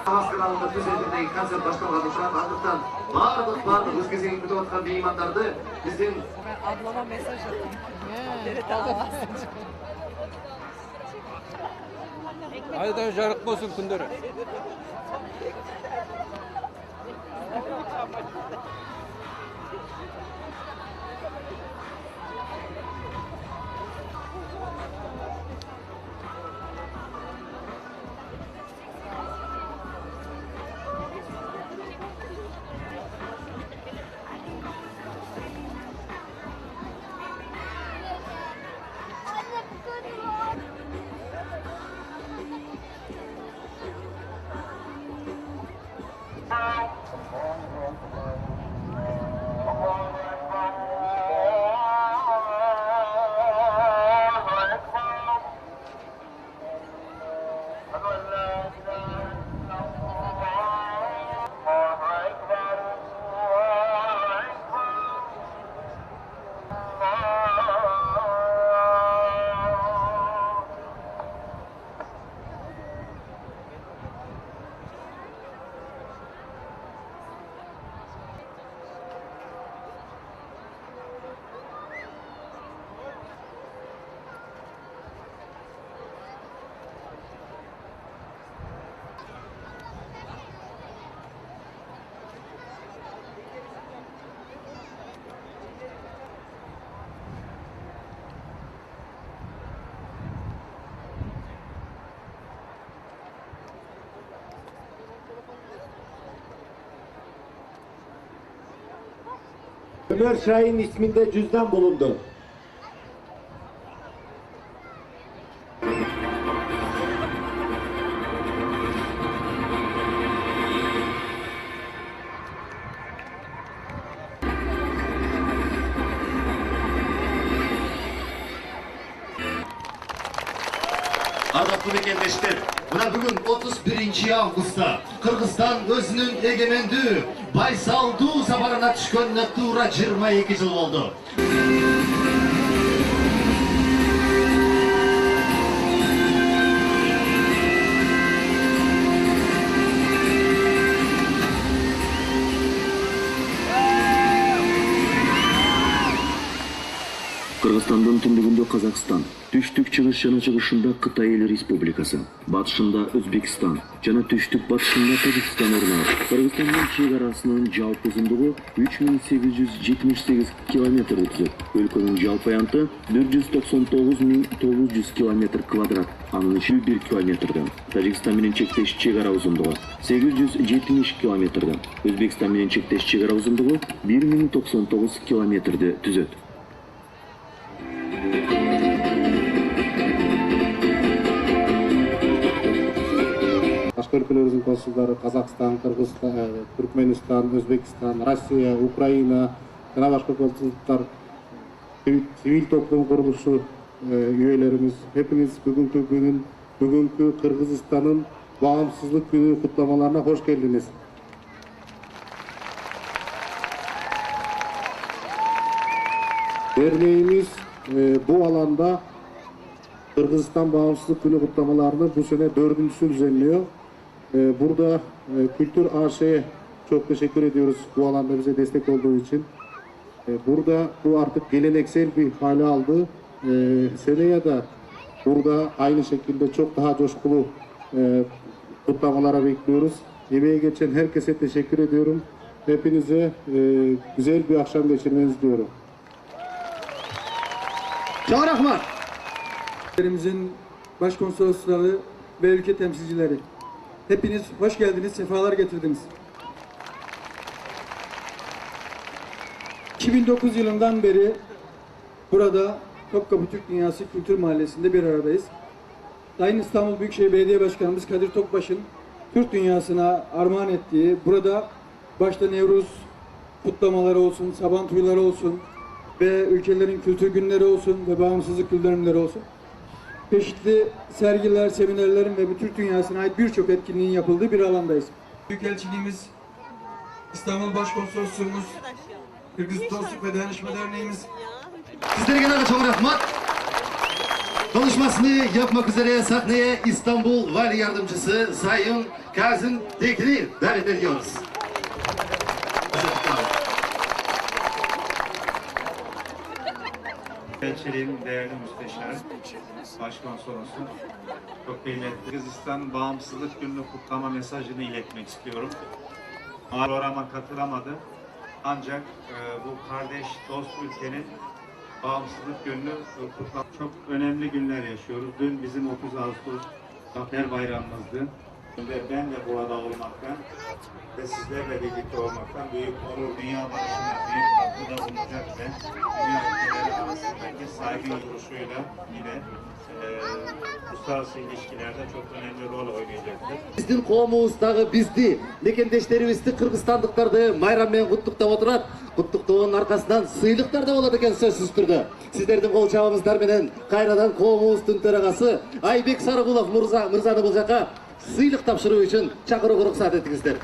Kanalında düzenindeki konser başlamadan şu an ardından bağırdık öz gezegini kütüp atkan meymanlardı bizden ablama mesaj attım. Aydan жарык болсун күндөрү. Ömer Şahin isminde cüzdan bulundu. Ardaqlı mekendештер, mına bugün 31 avgustda Kırgızstan özünün egemendүү, baysalдуу safarına түшкөнүнө туура 22 жыл болду. Кыргызстандын түндүгүндө Казакстан, түштүк-чыгыш жана чыгышында Кытай Эл Республикасы, батышында Өзбекстан жана түштүк-батышында Тажикстан орун алат. Кыргызстандын чек арасынын жалпы узундугу 3878 километрди түзөт. Өлкөнүн жалпы аянты 199.900 километр квадрат, анын ичинде 1 километрден. Тажикстан менен чектеш чек ара узундугу 870 километрден. Өзбекстан менен чектеш чек ара узундугу 1099 километрди түзөт. Başka ülkelerimizin konsulları Kazakistan, Kırgızistan, Türkmenistan, Özbekistan, Rusya, Ukrayna, yana başka konsullar, sivil toplum kuruluşu üyelerimiz, hepiniz bugünkü Kırgızistan'ın bağımsızlık günü kutlamalarına hoş geldiniz. Derneğimiz bu alanda Kırgızistan Bağımsızlık Günü kutlamalarını bu sene 4.'sünü düzenliyor. Burada Kültür AŞ'ye çok teşekkür ediyoruz bu alanda bize destek olduğu için. Burada bu artık geleneksel bir hale aldı. Seneye de burada aynı şekilde çok daha coşkulu kutlamalara bekliyoruz. Emeğe geçen herkese teşekkür ediyorum. Hepinize güzel bir akşam geçirmenizi diliyorum. Çok rahmat. Ülkelerimizin başkonsolosları ve ülke temsilcileri. Hepiniz hoş geldiniz, sefalar getirdiniz. 2009 yılından beri burada Topkapı Türk Dünyası Kültür Mahallesi'nde bir aradayız. Sayın İstanbul Büyükşehir Belediye Başkanımız Kadir Tokbaş'ın Türk dünyasına armağan ettiği, burada başta Nevruz kutlamaları olsun, Sabantuyları olsun ve ülkelerin kültür günleri olsun ve bağımsızlık yıl dönümleri olsun, çeşitli sergiler, seminerlerin ve Türk dünyasına ait birçok etkinliğin yapıldığı bir alandayız. Büyükelçiliğimiz, İstanbul Başkonsolosluğumuz, Kırgız Dostluk ve Dayanışma Derneğimiz. Sizlerge çok rahmat. Konuşmasını yapmak üzere sahneye İstanbul Vali Yardımcısı Sayın Kazım Tekin'i davet ediyoruz. Elçiliğin değerli müsteşarı, başkonsolosu, çok kıymetli Kırgızistan Bağımsızlık Günü'nü kutlama mesajını iletmek istiyorum. Programa katılamadı. Ancak bu kardeş, dost ülkenin Bağımsızlık Günü'nü kutlamak çok önemli günler yaşıyoruz. Dün bizim 30 Ağustos Zafer Bayramımızdı. Ve ben de burada olmaktan ve sizlerle birlikte olmaktan büyük onur, dünya barışına büyük katkıda bulunacak ve dünya ülkeleri arasındaki saygı duruşuyla yine uluslararası ilişkilerde çok önemli rol oynayacaktır. Біздің қауымымыздағы бізді, мекендештерімізді, қырғызстандықтарды майраммен құттықтап отырады. Құттықтауының арқасынан сыйлықтар да болады екен сөзсіз түрде. Сіздердің қол жабыңыздарменен қайрадан қауымымыздың төрағасы Айбек Сарыгулов мырзаны бұл жаққа сыйлық тапшыру үшін шақыруға рұқсат етіңіздер.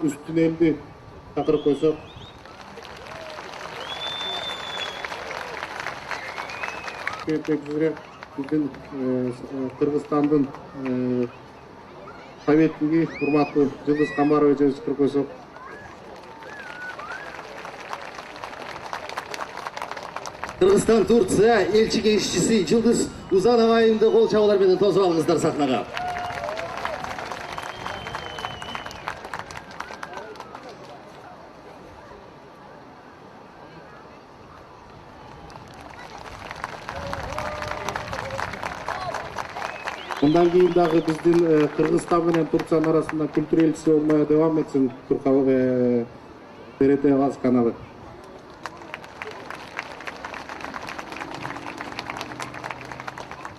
Üstüne eldi çakırıp koysak. Etmek üzere bizim Kırgızstan'ın Sovetligi hurmatlı Yıldız Kamarovич'e çıkırıp koysak. Kırgızstan Turkiya elçi geçişçisi Yıldız Uzanova'yı da kol çabalarıyla tozып alыңыздар sahnaga. Bundan keyin dagı bizdin Kırgızstan bilen Türkiyanın arasında kültür elçisi olmaya devam etsin TRT Gaz kanalı.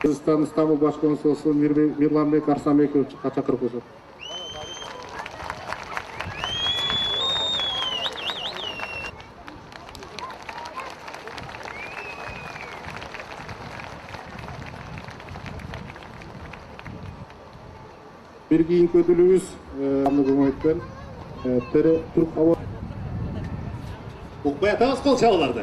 Kırgızstan İstanbul Başkonsolosu Mirlanbek Arsanbekov'u çakırıp koysak. Bir keyinki ödülümüz Anlıgımayt'tan Türk Hava Ukbay atamız kol çabalarda.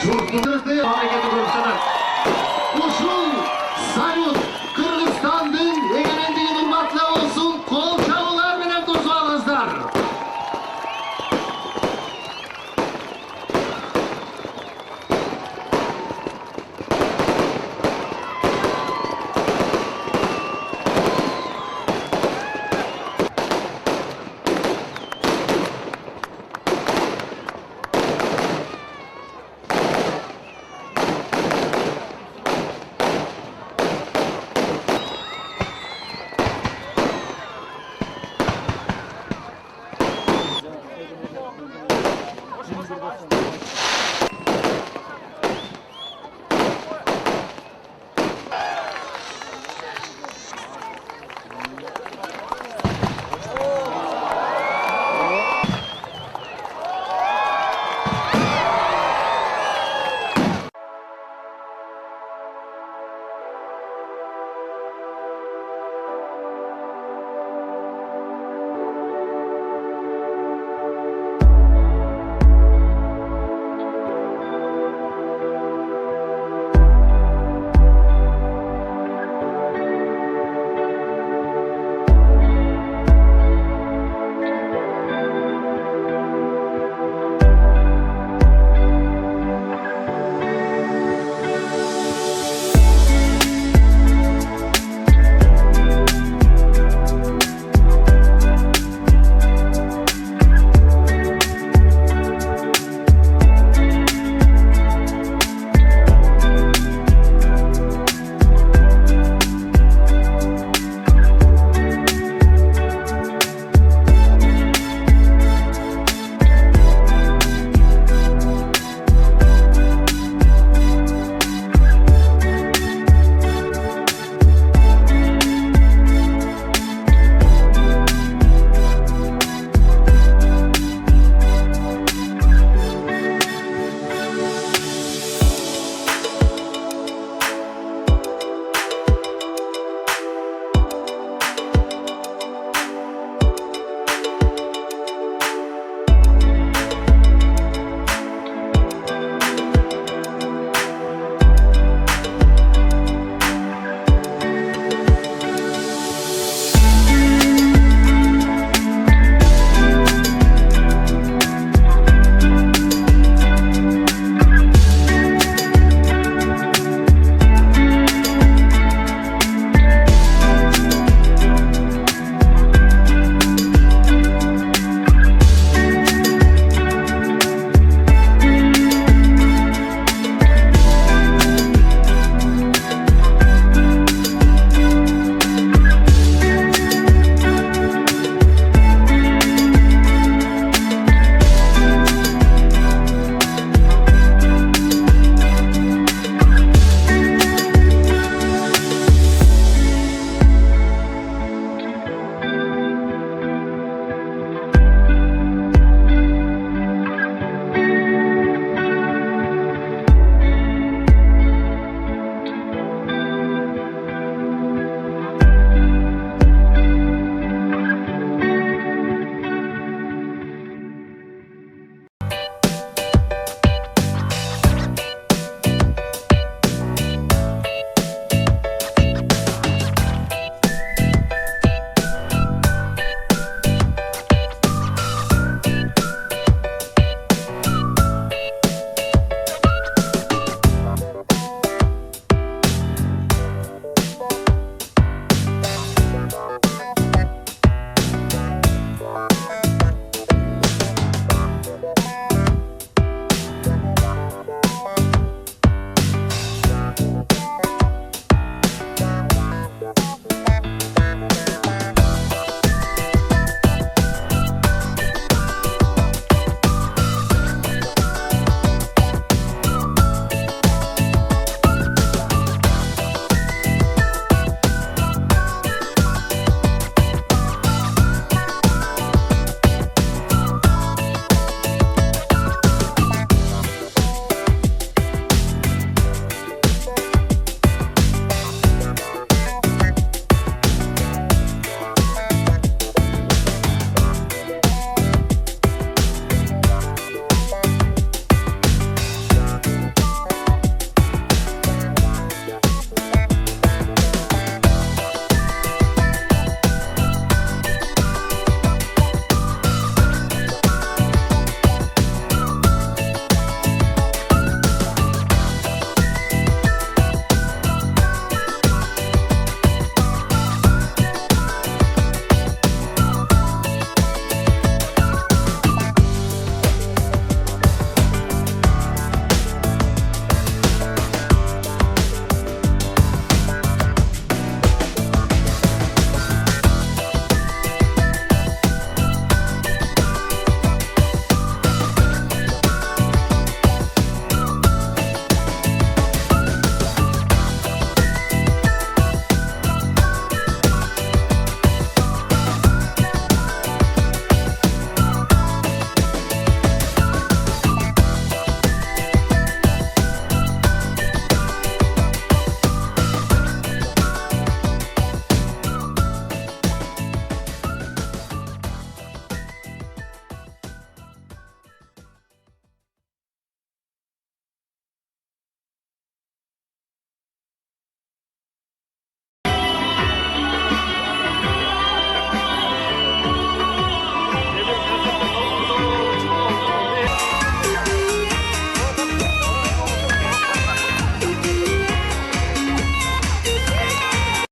Şurtlarınızı hareketi görsene.